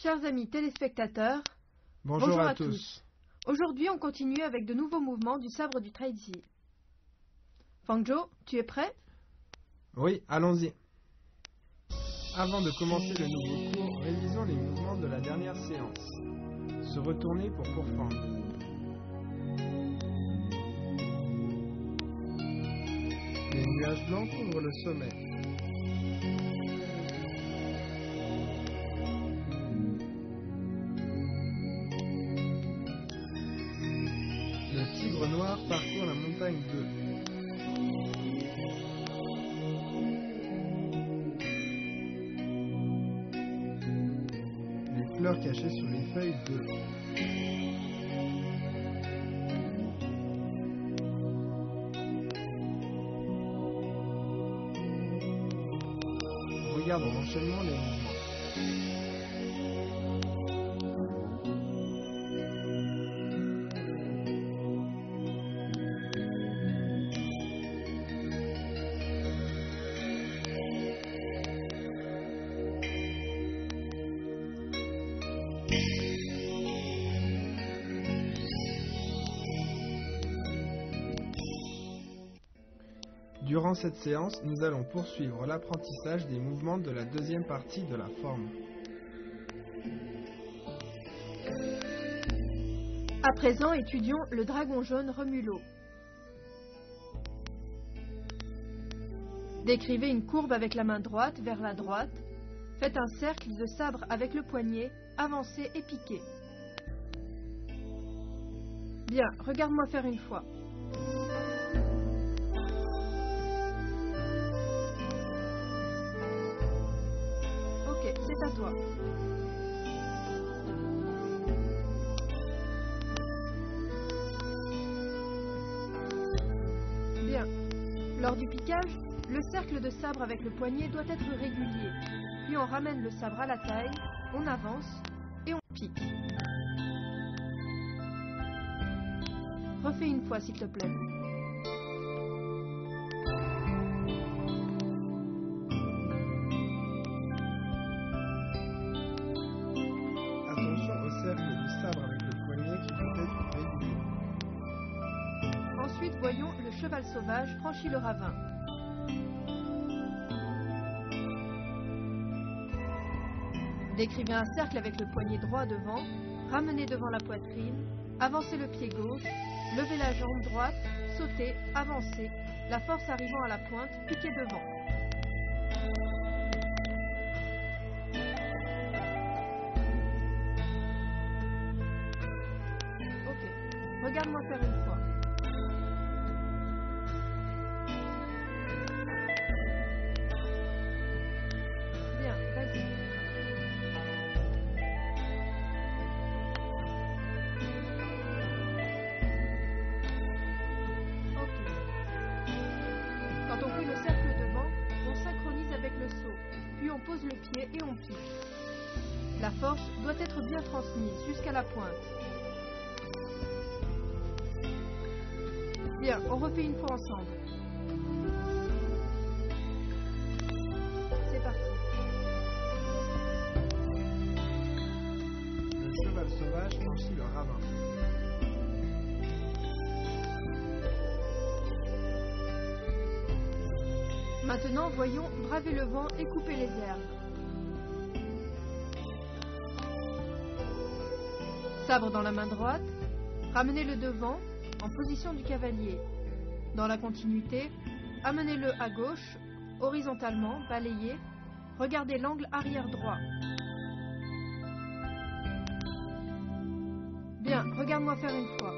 Chers amis téléspectateurs, Bonjour à tous. Aujourd'hui, on continue avec de nouveaux mouvements du sabre du Traiji. Fangzhou, tu es prêt? Oui, allons-y. Avant de commencer le nouveau cours, révisons les mouvements de la dernière séance. Se retourner pour pourfendre. Les nuages blancs couvrent le sommet. Le tigre noir parcourt la montagne 2. Les fleurs cachées sur les feuilles 2. Regarde en enchaînement les mouvements. Durant cette séance, nous allons poursuivre l'apprentissage des mouvements de la deuxième partie de la forme. À présent, étudions le dragon jaune remue l'eau. Décrivez une courbe avec la main droite vers la droite. Faites un cercle de sabre avec le poignet, avancez et piquez. Bien, regarde-moi faire une fois. Ok, c'est à toi. Bien. Lors du piquage, le cercle de sabre avec le poignet doit être régulier. Puis on ramène le sabre à la taille, on avance et on pique. Refais une fois, s'il te plaît. Attention au cercle de sabre avec le poignet qui doit être régulier. Ensuite, voyons le cheval sauvage franchit le ravin. Décrivez un cercle avec le poignet droit devant, ramenez devant la poitrine, avancez le pied gauche, levez la jambe droite, sautez, avancez, la force arrivant à la pointe, piquez devant. Ok, regarde-moi faire une fois. Bien, vas-y. Ok. Quand on fait le cercle devant, on synchronise avec le saut, puis on pose le pied et on pique. La force doit être bien transmise jusqu'à la pointe. Bien, on refait une fois ensemble. C'est parti. Le cheval sauvage franchit le ravin. Maintenant, voyons braver le vent et couper les herbes. Sabre dans la main droite, ramenez le devant en position du cavalier. Dans la continuité, amenez-le à gauche, horizontalement, balayez, regardez l'angle arrière droit. Bien, regarde-moi faire une fois.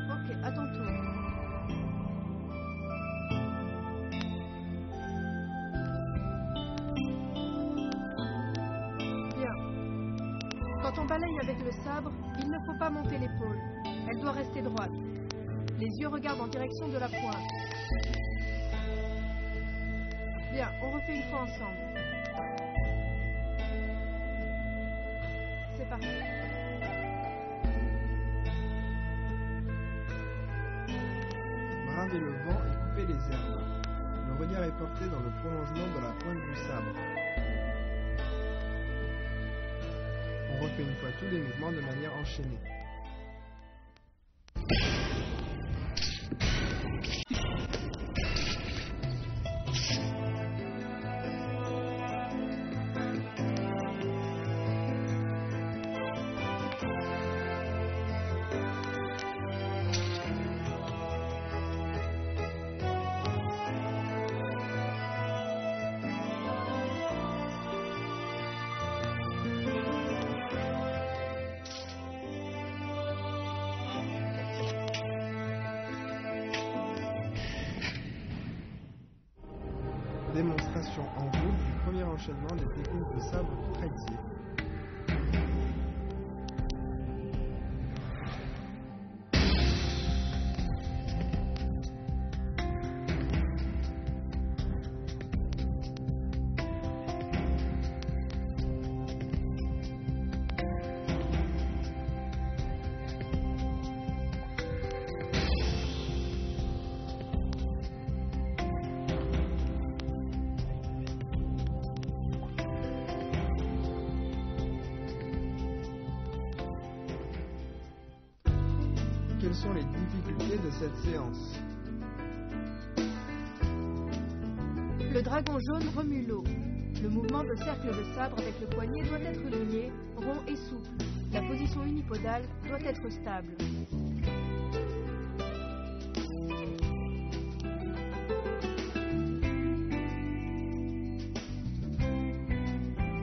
Ok, à ton tour. Bien. Quand on balaye avec le sabre, il ne faut pas monter l'épaule. Elle doit rester droite. Les yeux regardent en direction de la pointe. Bien, on refait une fois ensemble. C'est parti. bravez le vent et coupez les herbes. Le regard est porté dans le prolongement de la pointe du sabre. On refait une fois tous les mouvements de manière enchaînée. Démonstration en route du premier enchaînement des techniques de sabre du traîtrier. Quelles sont les difficultés de cette séance? Le dragon jaune remue l'eau. Le mouvement de cercle de sabre avec le poignet doit être lié, rond et souple. La position unipodale doit être stable.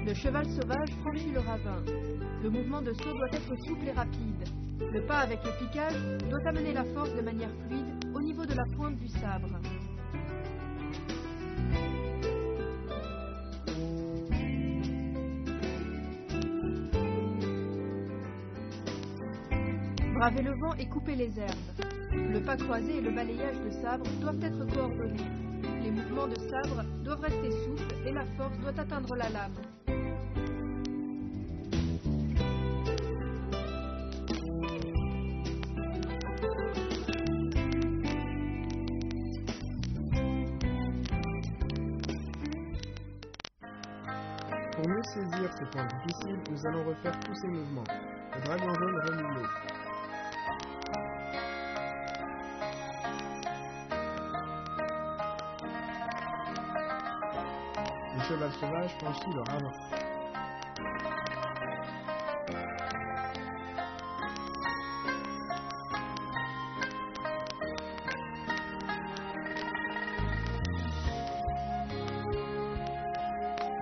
Le cheval sauvage franchit le ravin. Le mouvement de saut doit être souple et rapide. Le pas avec le piquage doit amener la force de manière fluide au niveau de la pointe du sabre. Bravez le vent et coupez les herbes. Le pas croisé et le balayage de sabre doivent être coordonnés. Les mouvements de sabre doivent rester souples et la force doit atteindre la lame. Pour mieux saisir ces points difficiles, nous allons refaire tous ces mouvements. Le dragon jaune remue l'eau. Le cheval sauvage franchit le ravin.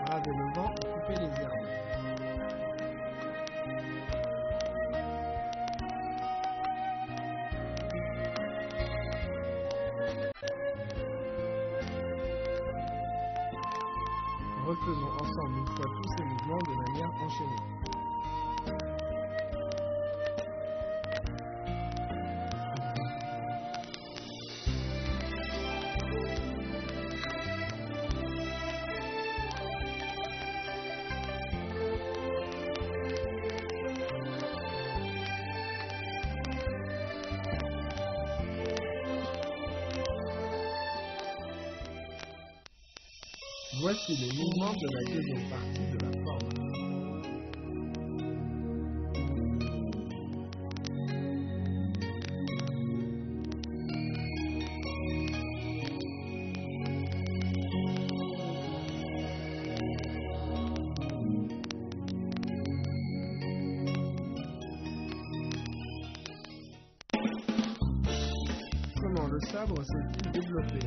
Bravez le vent et coupez les herbes. Refaisons ensemble une fois tous ces mouvements de manière enchaînée. Voici les mouvements de la deuxième partie de la forme. Comment le sabre s'est-il développé?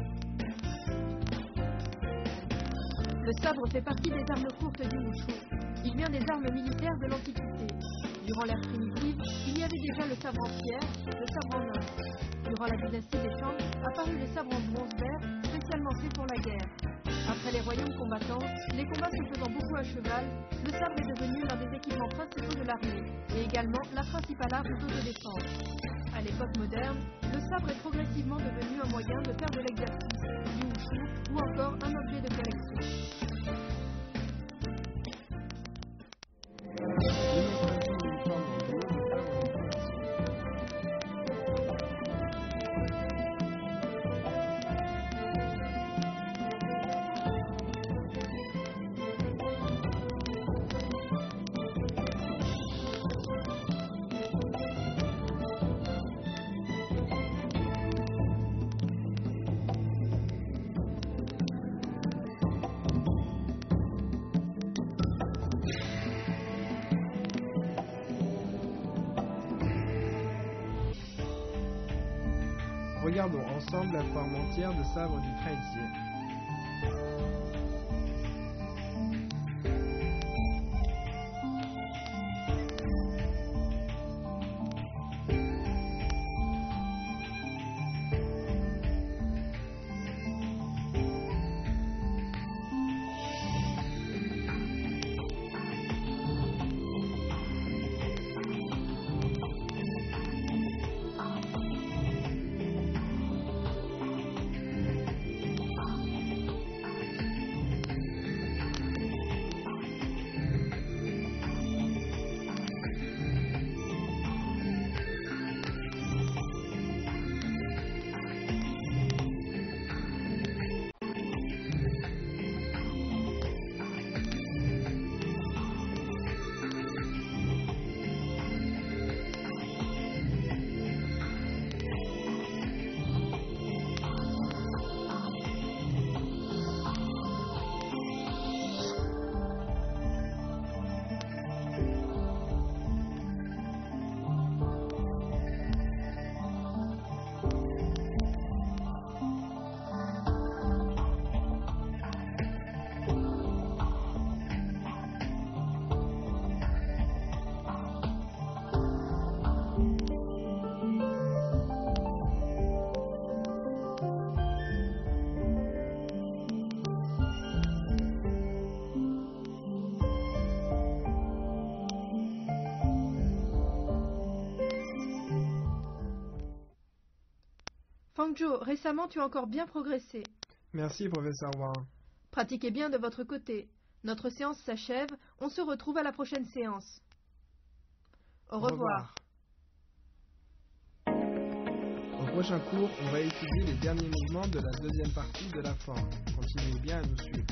Le sabre fait partie des armes courtes du Wushu. Il vient des armes militaires de l'Antiquité. Durant l'ère primitive, il y avait déjà le sabre en pierre, le sabre en or. Durant la dynastie des Shang, apparut le sabre en bronze vert, spécialement fait pour la guerre. Après les royaumes combattants, les combats se faisant beaucoup à cheval, le sabre est devenu l'un des équipements principaux de l'armée, et également la principale arme d'autodéfense. À l'époque moderne, le sabre est progressivement devenu un moyen de faire de l'exercice, du Wushu ou encore un objet de collection. Regardons ensemble la forme entière de sabre du traîtier. Fangzhou, récemment tu as encore bien progressé. Merci, professeur Wang. Pratiquez bien de votre côté. Notre séance s'achève, on se retrouve à la prochaine séance. Au revoir. Au prochain cours, on va étudier les derniers mouvements de la deuxième partie de la forme. Continuez bien à nous suivre.